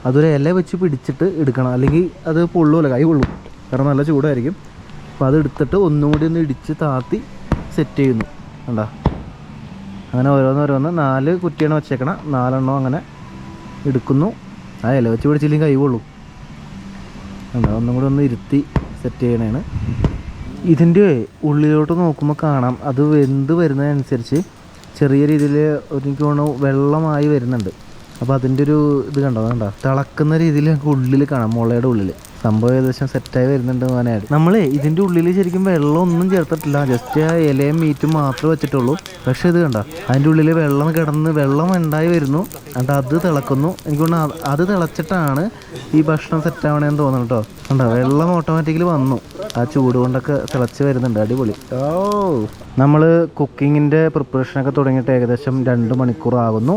അതൊരു ഇല വെച്ച് പിടിച്ചിട്ട് എടുക്കണം, അല്ലെങ്കിൽ അത് പൊള്ളൂല, കൈ പൊള്ളും, കാരണം നല്ല ചൂടായിരിക്കും. അപ്പോൾ അതെടുത്തിട്ട് ഒന്നും കൂടി ഒന്ന് ഇടിച്ച് താത്തി സെറ്റ് ചെയ്യുന്നു. കണ്ടോ, അങ്ങനെ ഓരോന്നോരോന്ന് 4 കുറ്റിയാണ് വെച്ചേക്കണം. 4 എണ്ണം അങ്ങനെ എടുക്കുന്നു. ആ ഇല വെച്ച് പിടിച്ചില്ലെങ്കിൽ കൈ കൊള്ളും. ഒന്നും കൂടെ ഒന്ന് ഇരുത്തി സെറ്റ് ചെയ്യണേണ്. ഇതിൻ്റെ ഉള്ളിലോട്ട് നോക്കുമ്പോൾ കാണാം അത് വെന്ത് വരുന്നതനുസരിച്ച് ചെറിയ രീതിയിൽ എനിക്ക് തോന്നുന്നു വെള്ളമായി വരുന്നുണ്ട്. അപ്പോൾ അതിൻ്റെ ഒരു ഇത് കണ്ടോ തിളക്കുന്ന രീതിയിൽ നമുക്ക് ഉള്ളിൽ കാണാം. മുളയുടെ ഉള്ളിൽ സംഭവം ഏകദേശം സെറ്റായി വരുന്നുണ്ട്. അങ്ങനെയായിട്ട് നമ്മൾ ഇതിൻ്റെ ഉള്ളിൽ ശരിക്കും വെള്ളം ഒന്നും ചേർത്തിട്ടില്ല, ജസ്റ്റ് ആ ഇലയും മീറ്റും മാത്രമേ വെച്ചിട്ടുള്ളൂ. പക്ഷേ ഇത് കണ്ട അതിൻ്റെ ഉള്ളിൽ വെള്ളം കിടന്ന് വെള്ളം ഉണ്ടായി വരുന്നു. എന്നിട്ട് അത് തിളക്കുന്നു. എനിക്ക് തോന്നുന്നു അത് തിളച്ചിട്ടാണ് ഈ ഭക്ഷണം സെറ്റാവണേന്ന് തോന്നുന്നു കേട്ടോ. കണ്ടോ വെള്ളം ഓട്ടോമാറ്റിക്കലി വന്നു, ആ ചൂട് കൊണ്ടൊക്കെ തിളച്ച് വരുന്നുണ്ട്. അടിപൊളി. ഓ, നമ്മൾ കുക്കിങ്ങിൻ്റെ പ്രിപ്പറേഷനൊക്കെ തുടങ്ങിയിട്ട് ഏകദേശം 2 മണിക്കൂർ ആകുന്നു.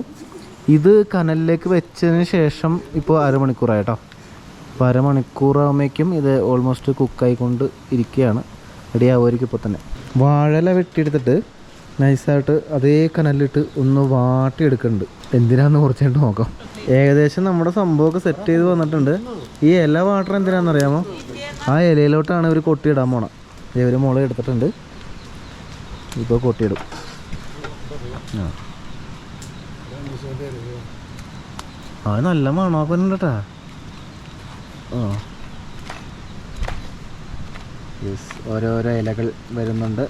ഇത് കനലിലേക്ക് വെച്ചതിന് ശേഷം ഇപ്പോൾ അരമണിക്കൂറായിട്ടോ. അപ്പോൾ അരമണിക്കൂറാകുമ്പോഴേക്കും ഇത് ഓൾമോസ്റ്റ് കുക്കായിക്കൊണ്ട് ഇരിക്കുകയാണ്. റെഡി ആവുമായിരിക്കും ഇപ്പോൾ തന്നെ. വാഴല വെട്ടിയെടുത്തിട്ട് നൈസായിട്ട് അതേ കനലിലിട്ട് ഒന്ന് വാട്ടിയെടുക്കുന്നുണ്ട്. എന്തിനാന്ന് കുറച്ചായിട്ട് നോക്കാം. ഏകദേശം നമ്മുടെ സംഭവമൊക്കെ സെറ്റ് ചെയ്ത് വന്നിട്ടുണ്ട്. ഈ ഇല വാട്ടർ എന്തിനാണെന്നറിയാമോ? ആ ഇലയിലോട്ടാണ് ഇവർ കൊട്ടിയിടാൻ പോണം. ഇവർ മുള എടുത്തിട്ടുണ്ട്, ഇപ്പോൾ കൊട്ടിയിടും. അത് നല്ല മണമൊക്കെ ഉണ്ട് കേട്ടാ. യെസ്, ഓരോരോ ഇലകൾ വരുന്നുണ്ട്.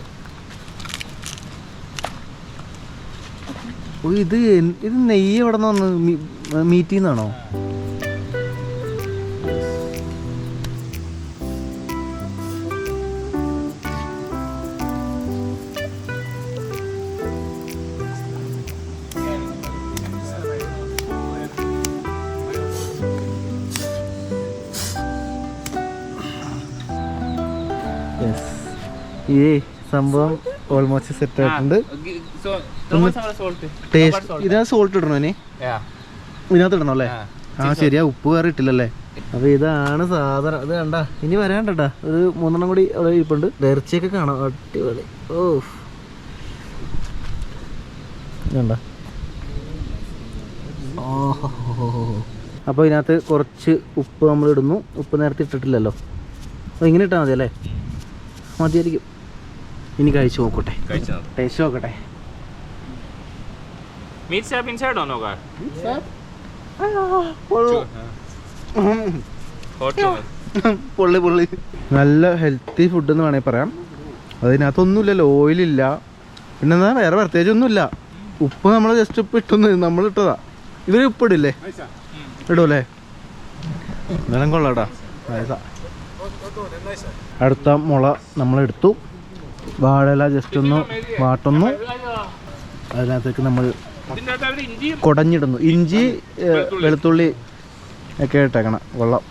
ഓ, ഇത് നെയ്യ് എവിടെ നിന്ന് വന്ന്? മീറ്റിൽ നിന്നാണോ? ഈ സംഭവം ഓൾമോസ്റ്റ് സെറ്റ് ആയിട്ടുണ്ട്. ടേസ്റ്റ് ഇതിനകത്ത് സോൾട്ട് ഇടണോ? ഇനി ഇതിനകത്ത് ഇടണോ അല്ലേ? ആ ശരിയാ, ഉപ്പ് വേറെ ഇട്ടില്ലല്ലേ. അപ്പോൾ ഇതാണ് സാധനം. ഇത് കണ്ട ഇനി വരാണ്ടട്ടാ, ഒരു 3 കൂടി അവിടെ ഇരിപ്പുണ്ട്. ഇറച്ചിയൊക്കെ കാണാം, അടിപൊളി. ഓ കണ്ട. ഓഹോ, അപ്പോൾ ഇതിനകത്ത് കുറച്ച് ഉപ്പ് നമ്മൾ ഇടുന്നു. ഉപ്പ് നേരത്തെ ഇട്ടിട്ടില്ലല്ലോ, അപ്പോൾ ഇങ്ങനെ ഇട്ടാൽ മതി അല്ലേ? മതിയായിരിക്കും. ഇനി കഴിച്ചു നോക്കട്ടെ, ടേസ്റ്റ് നോക്കട്ടെ. പൊള്ളി പൊള്ളി. നല്ല ഹെൽത്തി ഫുഡ് എന്ന് വേണമെങ്കിൽ പറയാം. അതിനകത്തൊന്നുമില്ലല്ലോ, ഓയിലില്ല, പിന്നെന്താ വേറെ പ്രത്യേകിച്ച് ഒന്നുമില്ല. ഉപ്പ് നമ്മൾ ജസ്റ്റ് ഉപ്പ് ഇട്ടൊന്ന് നമ്മൾ ഇട്ടതാ. ഇവർ ഉപ്പിടില്ലേ? ഇടുമല്ലേ? നിലം കൊള്ളാട്ടാ. അടുത്ത മുള നമ്മളെടുത്തു. വാഴല ജസ്റ്റ് ഒന്ന് വാട്ടുന്നു. അതിനകത്തേക്ക് നമ്മൾ കുടഞ്ഞിടുന്നു. ഇഞ്ചി വെളുത്തുള്ളി ഒക്കെ ഇട്ടേക്കണം. വെള്ളം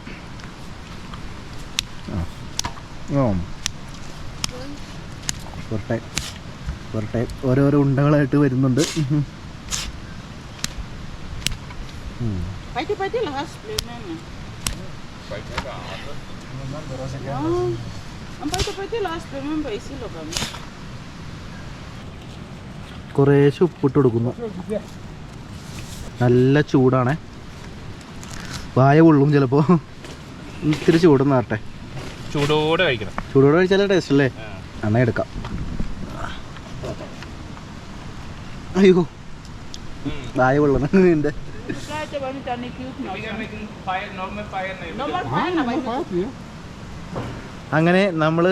പുറട്ടെ ഓരോരോ ഉണ്ടകളായിട്ട് വരുന്നുണ്ട്. കുറേശ്ശെ ഉപ്പിട്ട് കൊടുക്കുന്നു. നല്ല ചൂടാണേ, വായ കൊള്ളും ചിലപ്പോൾ. ഇത്തിരി ചൂടൊന്നും ആട്ടെ. ചൂടോടെ കഴിക്കണം. ചൂടോടെ കഴിച്ചാലേ ടേസ്റ്റ് അല്ലേ? എന്നാ എടുക്കാം. അയ്യോ, വായ കൊള്ളണം നിന്റെ. അങ്ങനെ നമ്മൾ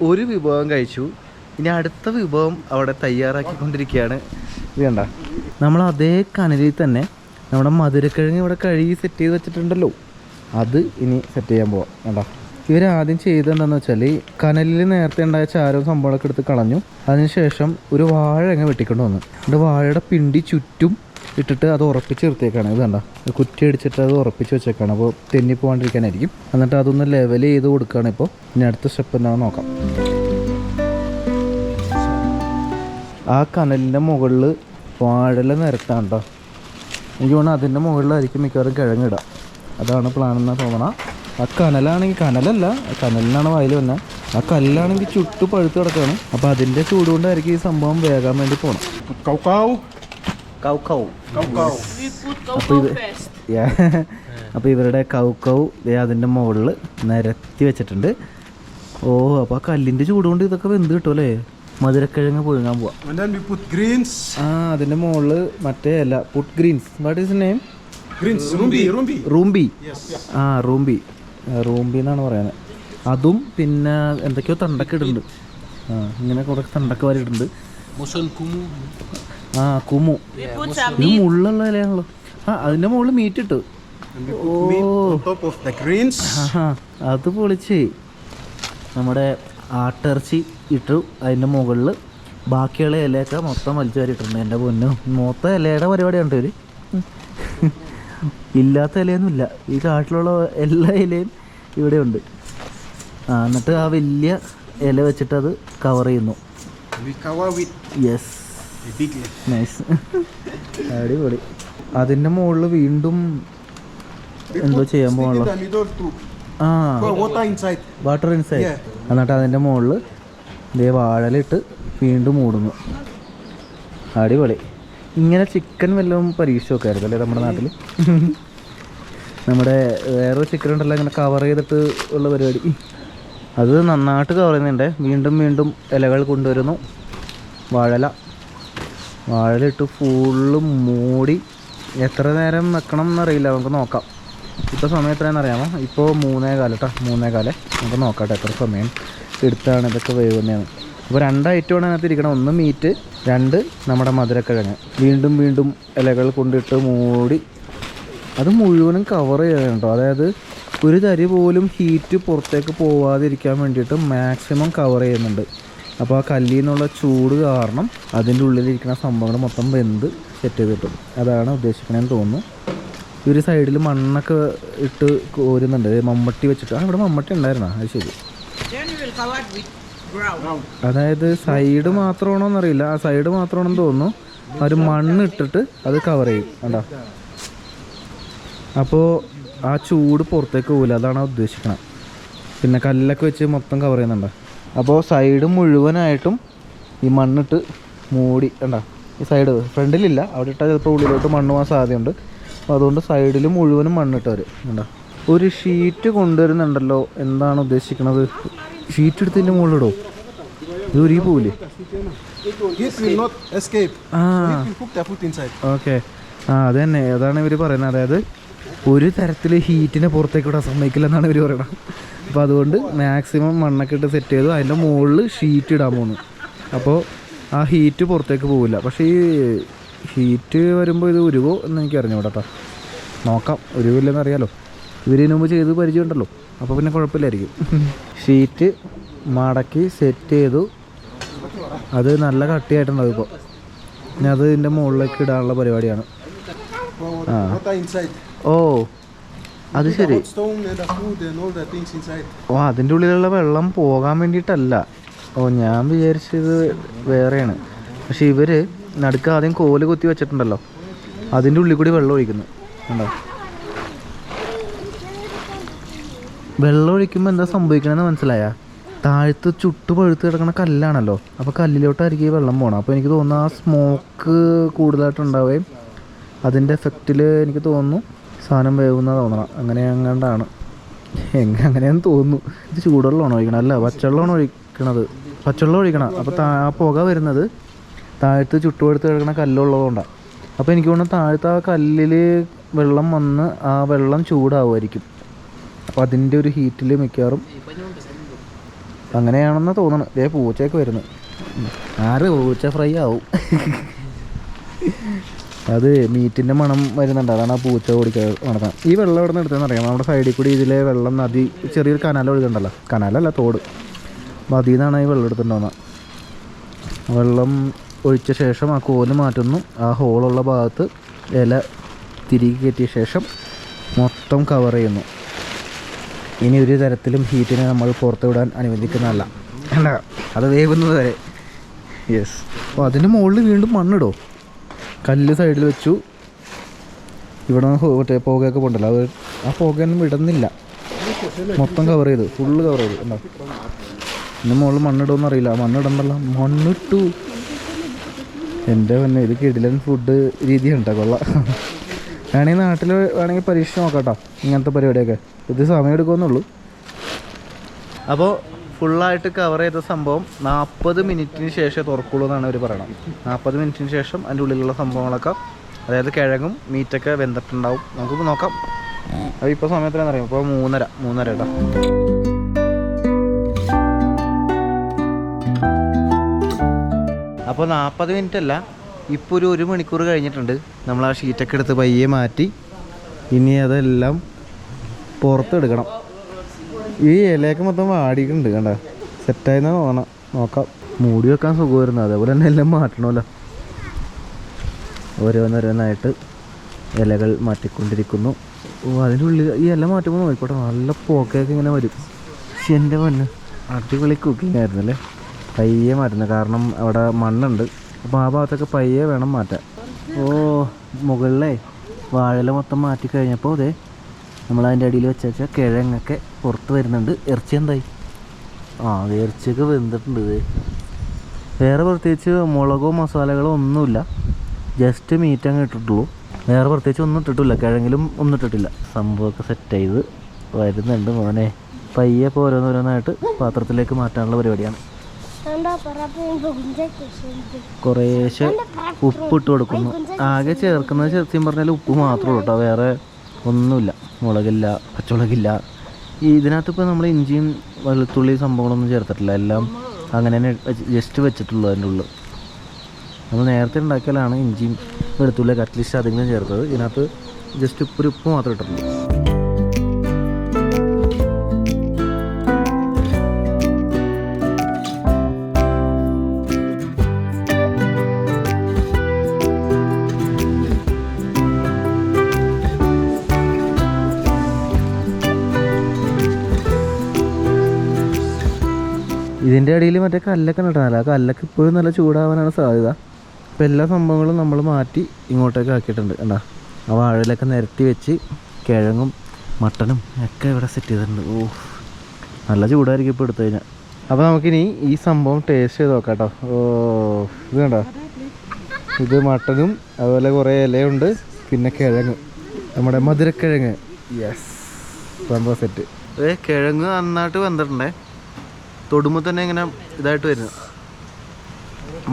ഒരു വിഭവം കഴിച്ചു. ഇനി അടുത്ത വിഭവം അവിടെ തയ്യാറാക്കിക്കൊണ്ടിരിക്കുകയാണ്. ഇത് കണ്ട, നമ്മൾ അതേ കനലിൽ തന്നെ നമ്മുടെ മധുരക്കിഴങ്ങ് ഇവിടെ കഴുകി സെറ്റ് ചെയ്ത് വെച്ചിട്ടുണ്ടല്ലോ, അത് ഇനി സെറ്റ് ചെയ്യാൻ പോവാം. കണ്ട, ഇവരാദ്യം ചെയ്തെന്താണെന്ന് വെച്ചാൽ കനലിൽ നേരത്തെ ഉണ്ടായ ചാരവും സംഭവങ്ങളൊക്കെ എടുത്ത് കളഞ്ഞു. അതിനുശേഷം ഒരു വാഴ അങ്ങ് വെട്ടിക്കൊണ്ട് വന്നു. എന്നിട്ട് വാഴയുടെ പിണ്ടി ചുറ്റും ഇട്ടിട്ട് അത് ഉറപ്പിച്ച് നിർത്തിയേക്കാണ്. ഇത് കണ്ട, കുറ്റി അടിച്ചിട്ട് അത് ഉറപ്പിച്ച് വെച്ചേക്കാണ്. അപ്പോൾ തെന്നി പോകാണ്ടിരിക്കാനായിരിക്കും. എന്നിട്ട് അതൊന്ന് ലെവൽ ചെയ്ത് കൊടുക്കുകയാണ്. ഇപ്പോൾ ഇനി അടുത്ത സ്റ്റെപ്പ് എന്താണെന്ന് നോക്കാം. ആ കനലിൻ്റെ മുകളിൽ വാഴല നിരത്താണ് കേട്ടോ. എനിക്ക് തോന്നുന്നു അതിൻ്റെ മുകളിലായിരിക്കും മിക്കവാറും കിഴങ്ങിടുക. അതാണ് പ്ലാൻ എന്നാണ് തോന്നണം. ആ കനലാണെങ്കിൽ, കനലല്ല, കനലിനാണ് വായിൽ വന്നത്. ആ കല്ലാണെങ്കിൽ ചുട്ടു പഴുത്ത് കിടക്കുകയാണ്. അപ്പോൾ അതിൻ്റെ ചൂട് കൊണ്ടായിരിക്കും ഈ സംഭവം വേകാൻ വേണ്ടി പോകണം. അപ്പോൾ ഇവരുടെ കൗക്കൗ അതിൻ്റെ മുകളിൽ നിരത്തി വെച്ചിട്ടുണ്ട്. ഓ, അപ്പോൾ ആ കല്ലിൻ്റെ ചൂട് കൊണ്ട് ഇതൊക്കെ വെന്ത് കിട്ടും അല്ലേ? മധുരക്കിഴങ്ങ് പുഴുങ്ങാൻ പോവാം. greens. ആ, അതിൻ്റെ മുകളിൽ മറ്റേ അല്ല, put greens. What is name? Greens, rumbi, rumbi. റൂംബി. Yes. ആ റൂംബി, റൂംബി എന്നാണ് പറയുന്നത്. അതും പിന്നെ എന്തൊക്കെയോ തണ്ടൊക്കെ ഇടുന്നുണ്ട്. ഇങ്ങനെ കുറേ തണ്ടൊക്കെ വാരിയിട്ടുണ്ട്. Moson kumu. Kumu. We put some ഇത് meat. മുള്ളുള്ള ഇലയാണല്ലോ. അതിൻ്റെ മുകളിൽ മീറ്റ് ഇട്ടു. And we put meat on top of the greens. അത് പൊളിച്ച് നമ്മുടെ ആട്ടിറച്ചി ഇട്ടു. അതിൻ്റെ മുകളിൽ ബാക്കിയുള്ള ഇലയൊക്കെ മൊത്തം വലിച്ചു വാരിയിട്ടുണ്ട്. എൻ്റെ പൊന്നു, മൊത്തം ഇലയുടെ പരിപാടിയാണ് ഇവർ. ഇല്ലാത്ത ഇലയൊന്നുമില്ല, ഈ കാട്ടിലുള്ള എല്ലാ ഇലയും ഇവിടെ ഉണ്ട്. എന്നിട്ട് ആ വലിയ ഇല വെച്ചിട്ട് അത് കവർ ചെയ്യുന്നു. We cover with yes, a big leaf. Nice. അടിപൊളി. അതിൻ്റെ മുകളിൽ വീണ്ടും We എന്തോ put ചെയ്യാൻ stick in പോകണല്ലോ. the middle to ആ pour water inside. Water inside. Yeah. എന്നിട്ട് അതിൻ്റെ മുകളിൽ ദേ വാഴലിട്ട് വീണ്ടും മൂടുന്നു. അടിപൊളി. ഇങ്ങനെ ചിക്കൻ വല്ലതും പരീക്ഷിച്ച് നോക്കായിരുന്നു അല്ലേ നമ്മുടെ നാട്ടിൽ? നമ്മുടെ വേറൊരു ചിക്കൻ ഉണ്ടല്ലോ ഇങ്ങനെ കവർ ചെയ്തിട്ട് ഉള്ള പരിപാടി, അത് നന്നായിട്ട് കവർ ചെയ്യുന്നുണ്ട്. വീണ്ടും വീണ്ടും ഇലകൾ കൊണ്ടുവരുന്നു. വാഴലിട്ട് ഫുള്ള് മൂടി. എത്ര നേരം വെക്കണം എന്നറിയില്ല, നമുക്ക് നോക്കാം. ഇപ്പോൾ സമയം എത്രയാണെന്ന് അറിയാമോ? ഇപ്പോൾ 3:15 കേട്ടോ, 3:15. നമുക്ക് നോക്കട്ടെ എത്ര സമയം എടുത്താണ് ഇതൊക്കെ വേവുന്നതാണ്. അപ്പോൾ 2 ഐറ്റമാണ് അതിനകത്ത് ഇരിക്കണം. 1 മീറ്റ്, 2 നമ്മുടെ മധുരക്കിഴങ്ങ്. വീണ്ടും വീണ്ടും ഇലകൾ കൊണ്ടിട്ട് മൂടി അത് മുഴുവനും കവർ ചെയ്യണം കേട്ടോ. അതായത് ഒരു തരി പോലും ഹീറ്റ് പുറത്തേക്ക് പോവാതിരിക്കാൻ വേണ്ടിയിട്ട് മാക്സിമം കവർ ചെയ്യുന്നുണ്ട്. അപ്പോൾ ആ കല്ലിൽ നിന്നുള്ള ചൂട് കാരണം അതിൻ്റെ ഉള്ളിലിരിക്കുന്ന സംഭവങ്ങൾ മൊത്തം വെന്ത് സെറ്റ് ചെയ്ത് കിട്ടും. അതാണ് ഉദ്ദേശിക്കണമെന്ന് തോന്നുന്നു. ഇവർ സൈഡിൽ മണ്ണൊക്കെ ഇട്ട് കോരുന്നുണ്ട്, മമ്മട്ടി വെച്ചിട്ട്. ഇവിടെ മമ്മട്ടി ഉണ്ടായിരുന്നോ? അത് ശരി. Then we will cover it with brown. അതായത് സൈഡ് മാത്രമാണോ എന്നറിയില്ല, ആ സൈഡ് മാത്രമാണെന്ന് തോന്നുന്നു. അവർ മണ്ണിട്ടിട്ട് അത് കവർ ചെയ്യും കണ്ടോ. അപ്പോൾ ആ ചൂട് പുറത്തേക്ക് പോകില്ല, അതാണ് ഉദ്ദേശിക്കണം. പിന്നെ കല്ലൊക്കെ വെച്ച് മൊത്തം കവർ ചെയ്യുന്നുണ്ട്. അപ്പോൾ സൈഡ് മുഴുവനായിട്ടും ഈ മണ്ണിട്ട് മൂടി കണ്ടോ. ഈ സൈഡ് ഫ്രണ്ടിലില്ല, അവിടെ ഇട്ടാൽ ചിലപ്പോൾ ഉള്ളിലോട്ട് മണ്ണ് പോകാൻ സാധ്യതയുണ്ട്. അപ്പോൾ അതുകൊണ്ട് സൈഡിൽ മുഴുവനും മണ്ണിട്ടവർ കണ്ടോ. ഒരു ഷീറ്റ് കൊണ്ടുവരുന്നുണ്ടല്ലോ, എന്താണ് ഉദ്ദേശിക്കണത്? ഷീറ്റ് എടുത്തതിൻ്റെ മുകളിലിടോ, ഇത് ഉരുകി പോവില്ലേ? Heat will not escape. ആ So you can cook the food inside. Okay. അത് തന്നെ, അതാണ് ഇവർ പറയുന്നത്. അതായത് ഒരു തരത്തിൽ ഹീറ്റിനെ പുറത്തേക്ക് വിടാൻ സമ്മതിക്കില്ല എന്നാണ് ഇവർ പറയുന്നത്. അപ്പോൾ അതുകൊണ്ട് മാക്സിമം മണ്ണൊക്കെ ഇട്ട് സെറ്റ് ചെയ്തു. അതിൻ്റെ മുകളിൽ ഷീറ്റ് ഇടാൻ പോകുന്നു. അപ്പോൾ ആ ഹീറ്റ് പുറത്തേക്ക് പോവില്ല. പക്ഷേ ഈ ഹീറ്റ് വരുമ്പോൾ ഇത് ഉരുവോ എന്ന് എനിക്ക് അറിഞ്ഞൂടാ കേട്ടോ. നോക്കാം, ഉരുവില്ലെന്ന് അറിയാലോ. ഇവരിന് മുമ്പ് ചെയ്ത് പരിചയമുണ്ടല്ലോ, അപ്പോൾ പിന്നെ കുഴപ്പമില്ലായിരിക്കും. ഷീറ്റ് മടക്കി സെറ്റ് ചെയ്തു. അത് നല്ല കട്ടിയായിട്ടുണ്ടാവും ഇപ്പോൾ. ഇനി അത് ഇതിൻ്റെ മുകളിലേക്ക് ഇടാനുള്ള പരിപാടിയാണ്. Pour Ah. water inside. ഓ അത് Put the ശരി. hot stone and the food and all the things inside. ഓ അതിൻ്റെ ഉള്ളിലുള്ള വെള്ളം പോകാൻ വേണ്ടിയിട്ടല്ല. ഓ ഞാൻ വിചാരിച്ചത് വേറെയാണ്. പക്ഷെ ഇവർ നടുക്ക് ആദ്യം കോല് കുത്തി വെച്ചിട്ടുണ്ടല്ലോ, അതിൻ്റെ ഉള്ളിൽ കൂടി വെള്ളം ഒഴിക്കുന്നു കണ്ടോ. വെള്ളം ഒഴിക്കുമ്പോൾ എന്താ സംഭവിക്കണമെന്ന് മനസ്സിലായ? താഴത്ത് ചുട്ട് പഴുത്ത് കിടക്കുന്ന കല്ലാണല്ലോ, അപ്പോൾ കല്ലിലോട്ടായിരിക്കും ഈ വെള്ളം പോകണം. അപ്പോൾ എനിക്ക് തോന്നുന്നു ആ സ്മോക്ക് കൂടുതലായിട്ടുണ്ടാവുകയും അതിൻ്റെ എഫക്റ്റിൽ എനിക്ക് തോന്നുന്നു സാധനം വേവുന്ന തോന്നണം. അങ്ങനെയാണ്ടാണ്, അങ്ങനെയാന്ന് തോന്നുന്നു. ഇത് ചൂടുവെള്ളമാണോ ഒഴിക്കണം? അല്ല, പച്ചവെള്ളമാണ് ഒഴിക്കണത്. പച്ചവെള്ളം ഒഴിക്കണം. അപ്പോൾ ആ പുക വരുന്നത് താഴത്ത് ചുട്ടുപഴുത്ത് കിടക്കുന്ന കല്ലുള്ളതുകൊണ്ടാണ്. അപ്പോൾ എനിക്ക് തോന്നുന്നു താഴത്ത് ആ കല്ലിൽ വെള്ളം വന്ന് ആ വെള്ളം ചൂടാവുമായിരിക്കും. അപ്പോൾ അതിൻ്റെ ഒരു ഹീറ്റിൽ മിക്കവാറും അങ്ങനെയാണെന്ന് തോന്നണം. ഇതേ പൂച്ചയൊക്കെ വരുന്നു. പൂച്ച ഫ്രൈ ആവും. അത് മീറ്റിൻ്റെ മണം വരുന്നുണ്ട്, അതാണ് ആ പൂച്ച ഓടിക്കാൻ നടക്കണം. ഈ വെള്ളം എവിടെ നിന്ന് എടുത്തതെന്ന് അറിയാം? നമ്മുടെ സൈഡിൽ കൂടി ഇതിലെ വെള്ളം നദി, ചെറിയൊരു കനാൽ ഒഴുകുന്നുണ്ടല്ലോ, കനാലല്ല തോട്, അപ്പോൾ അതിൽ നിന്നാണ് ഈ വെള്ളം എടുത്തിട്ടുണ്ടാകുന്നത്. വെള്ളം ഒഴിച്ച ശേഷം ആ കോല് മാറ്റുന്നു. ആ ഹോളുള്ള ഭാഗത്ത് ഇല തിരികെ കയറ്റിയ ശേഷം മൊത്തം കവർ ചെയ്യുന്നു. ഇനി ഒരു തരത്തിലും ഹീറ്റിനെ നമ്മൾ പുറത്ത് വിടാൻ അനുവദിക്കുന്നതല്ല. അല്ല, അത് വേവുന്നത് വരെ. യെസ്. അപ്പോൾ അതിൻ്റെ മുകളിൽ വീണ്ടും മണ്ണിടോ. കല്ല് സൈഡിൽ വെച്ചു. ഇവിടെ മറ്റേ പുകയൊക്കെ പോകണ്ടല്ലോ, അത് ആ പുകയൊന്നും വിടുന്നില്ല. മൊത്തം കവർ ചെയ്തു, ഫുള്ള് കവർ ചെയ്തു. എന്താ ഇതിൻ്റെ മുകളിൽ മണ്ണിടുമെന്ന് അറിയില്ല. മണ്ണിടണ്ടല്ലോ, മണ്ണിട്ടു. എൻ്റെ പിന്നെ ഇത് കിടിലൻ ഫുഡ് രീതിയുണ്ടോ, കൊള്ളാം. വേണമെങ്കിൽ നാട്ടിൽ വേണമെങ്കിൽ പരീക്ഷ നോക്കാം കേട്ടോ ഇങ്ങനത്തെ പരിപാടിയൊക്കെ. ഇത് സമയം എടുക്കുമെന്നുള്ളൂ. അപ്പോൾ ഫുള്ളായിട്ട് കവർ ചെയ്ത സംഭവം 40 മിനിറ്റിന് ശേഷം തുറക്കുള്ളൂ എന്നാണ് അവർ പറയണം. 40 മിനിറ്റിന് ശേഷം അതിൻ്റെ ഉള്ളിലുള്ള സംഭവങ്ങളൊക്കെ അതായത് കിഴങ്ങും മീറ്റൊക്കെ വെന്തിട്ടുണ്ടാവും. നമുക്ക് നോക്കാം. അത് ഇപ്പോൾ സമയത്തിനാണെന്ന് അറിയാം. ഇപ്പോൾ 3:30 കേട്ടോ. അപ്പോൾ 40 മിനിറ്റ് അല്ല, ഇപ്പോൾ ഒരു 1 മണിക്കൂർ കഴിഞ്ഞിട്ടുണ്ട്. നമ്മൾ ആ ഷീറ്റൊക്കെ എടുത്ത് പയ്യെ മാറ്റി ഇനി അതെല്ലാം പുറത്തെടുക്കണം. ഈ ഇലയൊക്കെ മൊത്തം വാടിയിട്ടുണ്ട് കണ്ട. സെറ്റായെന്നാ തോന്നണം. നോക്കാം. മൂടി വെക്കാൻ സുഖമായിരുന്നു. അതേപോലെ തന്നെ എല്ലാം മാറ്റണമല്ലോ. ഓരോന്നോരോന്നായിട്ട് ഇലകൾ മാറ്റിക്കൊണ്ടിരിക്കുന്നു. അതിൻ്റെ ഉള്ളിൽ ഈ ഇല മാറ്റുമ്പോൾ നോക്കിക്കോട്ടെ, നല്ല പോക്കയൊക്കെ ഇങ്ങനെ വരും. പക്ഷെ എൻ്റെ മണ്ണ് അടിപൊളി കുക്കിംഗ് ആയിരുന്നു അല്ലേ. പയ്യെ മാറ്റുന്നത്, കാരണം അവിടെ മണ്ണുണ്ട്. അപ്പോൾ ആ ഭാഗത്തൊക്കെ പയ്യെ വേണം മാറ്റാൻ. മുകളിലേ വാഴയില മൊത്തം മാറ്റി കഴിഞ്ഞപ്പോൾ അതെ നമ്മളതിൻ്റെ അടിയിൽ വെച്ച കിഴങ്ങൊക്കെ പുറത്ത് വരുന്നുണ്ട്. ഇറച്ചി എന്തായി? അത് ഇറച്ചിയൊക്കെ വെന്തിട്ടുണ്ട്. ഇത് വേറെ പ്രത്യേകിച്ച് മുളകോ മസാലകളോ ഒന്നുമില്ല. ജസ്റ്റ് മീറ്റ് അങ്ങ് ഇട്ടിട്ടുള്ളൂ. വേറെ പ്രത്യേകിച്ച് ഒന്നും ഇട്ടിട്ടില്ല. കിഴങ്ങിലും ഒന്നും ഇട്ടിട്ടില്ല. സംഭവമൊക്കെ സെറ്റ് ചെയ്ത് വരുന്നുണ്ട് മോനെ. പയ്യെ ഇപ്പോൾ ഓരോന്നോരോന്നായിട്ട് പാത്രത്തിലേക്ക് മാറ്റാനുള്ള പരിപാടിയാണ്. കുറേശ്ശെ ഉപ്പിട്ട് കൊടുക്കുന്നു. ആകെ ചേർക്കുന്നത് സത്യം പറഞ്ഞാൽ ഉപ്പ് മാത്രമേ ഉള്ളൂ കേട്ടോ. വേറെ ഒന്നുമില്ല. മുളകില്ല, പച്ചമുളകില്ല. ഇതിനകത്ത് ഇപ്പോൾ നമ്മൾ ഇഞ്ചിയും വെളുത്തുള്ളി സംഭവങ്ങളൊന്നും ചേർത്തിട്ടില്ല. എല്ലാം അങ്ങനെ തന്നെ ജസ്റ്റ് വെച്ചിട്ടുള്ളൂ. അതിൻ്റെ ഉള്ളിൽ നമ്മൾ നേരത്തെ ഉണ്ടാക്കിയാലാണ് ഇഞ്ചിയും വെളുത്തുള്ളിയൊക്കെ അറ്റ്ലീസ്റ്റ് അധികം ചേർത്തത്. ഇതിനകത്ത് ജസ്റ്റ് ഉപ്പ് മാത്രമേ ഇട്ടിട്ടുള്ളൂ. ഇതിൻ്റെ ഇടയിൽ മറ്റേ കല്ലൊക്കെ നട്ടല്ല. ആ കല്ലൊക്കെ ഇപ്പോഴും നല്ല ചൂടാവാനാണ് സാധ്യത. അപ്പോൾ എല്ലാ സംഭവങ്ങളും നമ്മൾ മാറ്റി ഇങ്ങോട്ടേക്ക് ആക്കിയിട്ടുണ്ട്. കണ്ടാ ആ വാഴയിലൊക്കെ നിരത്തി വെച്ച് കിഴങ്ങും മട്ടനും ഒക്കെ ഇവിടെ സെറ്റ് ചെയ്തിട്ടുണ്ട്. നല്ല ചൂടായിരിക്കും ഇപ്പോൾ എടുത്തു കഴിഞ്ഞാൽ. അപ്പോൾ നമുക്കിനി ഈ സംഭവം ടേസ്റ്റ് ചെയ്ത് നോക്കാം കേട്ടോ. ഇത് കണ്ടോ, ഇത് മട്ടനും അതുപോലെ കുറേ ഇലയുണ്ട്, പിന്നെ കിഴങ്ങ്, നമ്മുടെ മധുരക്കിഴങ്ങ്. യെസ്, സംഭവം സെറ്റ്. കിഴങ്ങ് നന്നായിട്ട് വെന്തിട്ടുണ്ടേ. തൊടുമ്പോൾ തന്നെ ഇങ്ങനെ ഇതായിട്ട് വരുന്നു.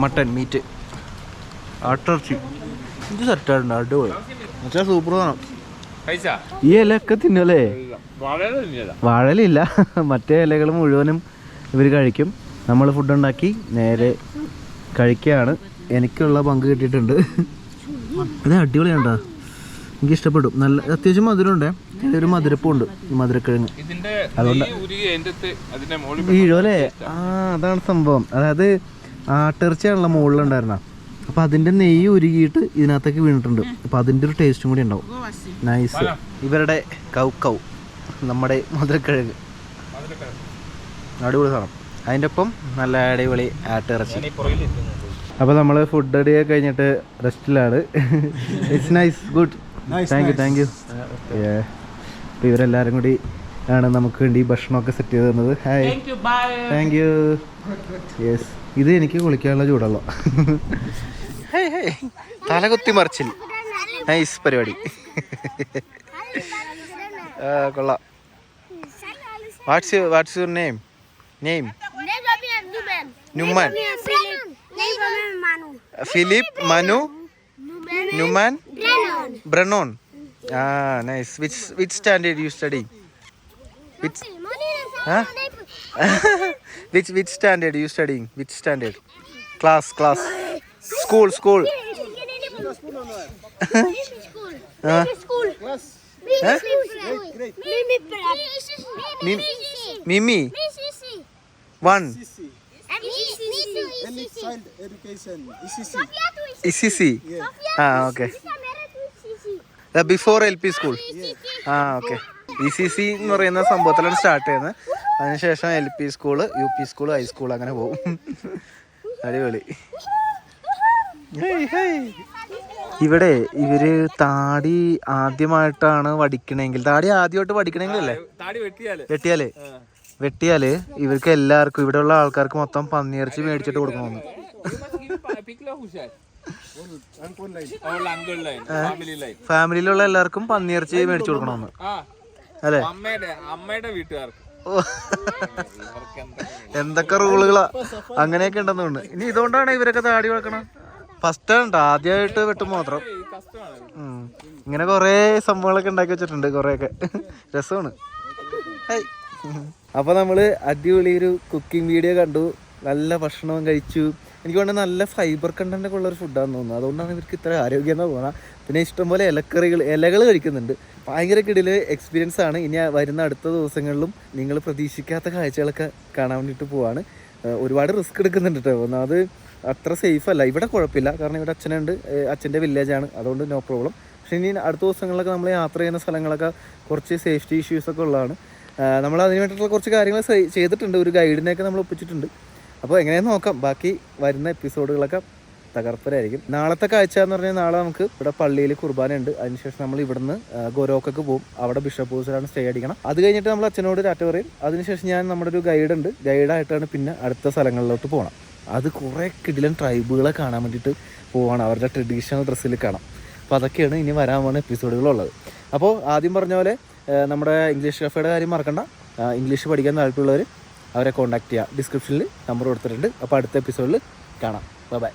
മട്ടൻ മീറ്റ് ആട്ടിറച്ചി ഇത് സെറ്റായിട്ടുണ്ട്. അടിപൊളി എന്നുവെച്ചാൽ സൂപ്പർ സാധനം. ഈ ഇലയൊക്കെ തിന്നല്ലേ? വാഴലില്ല, മറ്റേ ഇലകൾ മുഴുവനും ഇവർ കഴിക്കും. നമ്മൾ ഫുഡ് ഉണ്ടാക്കി നേരെ കഴിക്കുകയാണ്. എനിക്കുള്ള പങ്ക് കിട്ടിയിട്ടുണ്ട്. അത് അടിപൊളിയാണ്ടോ, എനിക്ക് ഇഷ്ടപ്പെട്ടു. നല്ല അത്യാവശ്യം മധുരമുണ്ട്, ഒരു മധുരപ്പുണ്ട് ഈ മധുരക്കിഴങ്ങ്. അതുകൊണ്ട് വീഴുമല്ലേ? അതാണ് സംഭവം. അതായത് ആട്ടിറച്ചിയാണല്ലോ മുകളിലുണ്ടായിരുന്ന, അപ്പോൾ അതിൻ്റെ നെയ്യ് ഉരുകിയിട്ട് ഇതിനകത്തേക്ക് വീണിട്ടുണ്ട്. അപ്പോൾ അതിൻ്റെ ഒരു ടേസ്റ്റും കൂടി ഉണ്ടാവും. നൈസ്. ഇവരുടെ കൗ നമ്മുടെ മധുരക്കിഴങ്ങ് അടിപൊളി സാധനം. അതിൻ്റെ ഒപ്പം നല്ല അടിപൊളി ആട്ടിറച്ചി. അപ്പോൾ നമ്മൾ ഫുഡ് അടിയൊക്കെ കഴിഞ്ഞിട്ട് റെസ്റ്റിലാണ്. It's nice, good. Thank you. അപ്പോൾ ഇവരെല്ലാവരും കൂടി ആണ് നമുക്ക് വേണ്ടി ഭക്ഷണമൊക്കെ സെറ്റ് ചെയ്ത് തന്നത്. Hi, thank you. യെസ്, ഇത് എനിക്ക് കുളിക്കാനുള്ള ചൂടുള്ളൂ. തലകുത്തി മറിച്ചിൽ. നൈസ് പരിപാടി. കൊള്ളാം. What's your name? Numan. Philip, Manu, Numan, ബ്രനോൻ. Nice. Which standard you studying? Which standard you studying? Which standard? Class. School. Mimi. 1. Child education. ECC. Okay. Before LP school. Okay. ECC എന്ന് പറയുന്ന സംഭവത്തിലാണ് start ചെയ്യുന്നത്. അതിനുശേഷം LP school, UP school, high school അങ്ങനെ പോകും. അടിപൊളി. ഇവിടെ ഇവര് താടി ആദ്യമായിട്ടാണ് വടിക്കണമെങ്കിൽ, താടി ആദ്യമായിട്ട് വടിക്കണമെങ്കിൽ അല്ലേ വെട്ടിയാല് ഇവർക്ക് എല്ലാവർക്കും, ഇവിടെയുള്ള ആൾക്കാർക്ക് മൊത്തം പന്നിയിറച്ചി മേടിച്ചിട്ട് കൊടുക്കണമെന്ന്. ഫാമിലിയിലുള്ള എല്ലാവർക്കും പന്നിയിറച്ചി മേടിച്ചു കൊടുക്കണമെന്ന് അല്ലേ? അമ്മയുടെ വീട്ടുകാർക്ക് എന്തൊക്കെ റൂളുകളാ, അങ്ങനെയൊക്കെ ഉണ്ടെന്ന് തോന്നുന്നു. ഇനി ഇതുകൊണ്ടാണ് ഇവരൊക്കെ താടി വളർക്കണം. ഫസ്റ്റ് ആണ് ആദ്യമായിട്ട് വെട്ടും മാത്രം. ഇങ്ങനെ കുറേ സംഭവങ്ങളൊക്കെ ഉണ്ടാക്കി വെച്ചിട്ടുണ്ട്, കുറേയൊക്കെ രസമാണ്. അപ്പോൾ നമ്മൾ അടിപൊളി ഒരു കുക്കിംഗ് വീഡിയോ കണ്ടു, നല്ല ഭക്ഷണവും കഴിച്ചു. എനിക്ക് വേണ്ട നല്ല ഫൈബർ കണ്ടൻ്റ് ഒക്കെ ഉള്ളൊരു ഫുഡാണെന്ന് തോന്നുന്നു, അതുകൊണ്ടാണ് ഇവർക്ക് ഇത്ര ആരോഗ്യം എന്ന് തോന്നുന്നത്. പിന്നെ ഇഷ്ടംപോലെ ഇലകൾ കഴിക്കുന്നുണ്ട്. ഭയങ്കര കിടില് എക്സ്പീരിയൻസ് ആണ്. ഇനി വരുന്ന അടുത്ത ദിവസങ്ങളിലും നിങ്ങൾ പ്രതീക്ഷിക്കാത്ത കാഴ്ചകളൊക്കെ കാണാൻ വേണ്ടിയിട്ട് പോവാണ്. ഒരുപാട് റിസ്ക് എടുക്കുന്നുണ്ട് കേട്ടോ. അത് അത്ര സേഫ് അല്ല. ഇവിടെ കുഴപ്പമില്ല, കാരണം ഇവിടെ അച്ഛനുണ്ട്, അച്ഛൻ്റെ വില്ലേജാണ്, അതുകൊണ്ട് നോ പ്രോബ്ലം. പക്ഷേ ഇനി അടുത്ത ദിവസങ്ങളിലൊക്കെ നമ്മൾ യാത്ര ചെയ്യുന്ന സ്ഥലങ്ങളൊക്കെ കുറച്ച് സേഫ്റ്റി ഇഷ്യൂസൊക്കെ ഉള്ളതാണ്. നമ്മൾ അതിന് വേണ്ടിയിട്ടുള്ള കുറച്ച് കാര്യങ്ങൾ ചെയ്തിട്ടുണ്ട്, ഒരു ഗൈഡിനെയൊക്കെ നമ്മൾ ഒപ്പിച്ചിട്ടുണ്ട്. അപ്പോൾ എങ്ങനെയാണെന്ന് നോക്കാം. ബാക്കി വരുന്ന എപ്പിസോഡുകളൊക്കെ തകർപ്പരായിരിക്കും. നാളത്തെ കാഴ്ച എന്ന് പറഞ്ഞാൽ നാളെ നമുക്ക് ഇവിടെ പള്ളിയിൽ കുർബാന ഉണ്ട്. അതിനുശേഷം നമ്മൾ ഇവിടുന്ന് ഗോരോക്കൊക്കെ പോകും. അവിടെ ബിഷപ്പ് ഹൗസിലാണ് സ്റ്റേ അടിക്കണം. അത് കഴിഞ്ഞിട്ട് നമ്മൾ അച്ഛനോട് ടാറ്റ പറയും. അതിനുശേഷം ഞാൻ നമ്മുടെ ഒരു ഗൈഡുണ്ട്, ഗൈഡായിട്ടാണ് പിന്നെ അടുത്ത സ്ഥലങ്ങളിലോട്ട് പോകണം. അത് കുറേ കിടിലൻ ട്രൈബുകളെ കാണാൻ വേണ്ടിയിട്ട് പോവാണ്, അവരുടെ ട്രഡീഷണൽ ഡ്രസ്സിൽ കാണാം. അപ്പോൾ അതൊക്കെയാണ് ഇനി വരാൻ പോകുന്ന എപ്പിസോഡുകളുള്ളത്. അപ്പോൾ ആദ്യം പറഞ്ഞ പോലെ നമ്മുടെ ഇംഗ്ലീഷ് കഫേയുടെ കാര്യം മറക്കണ്ട. ഇംഗ്ലീഷ് പഠിക്കാൻ താല്പര്യമുള്ളവർ അവരെ കോൺടാക്ട് ചെയ്യുക. ഡിസ്ക്രിപ്ഷനിൽ നമ്പർ കൊടുത്തിട്ടുണ്ട്. അപ്പോൾ അടുത്ത എപ്പിസോഡിൽ കാണാം. ബൈ.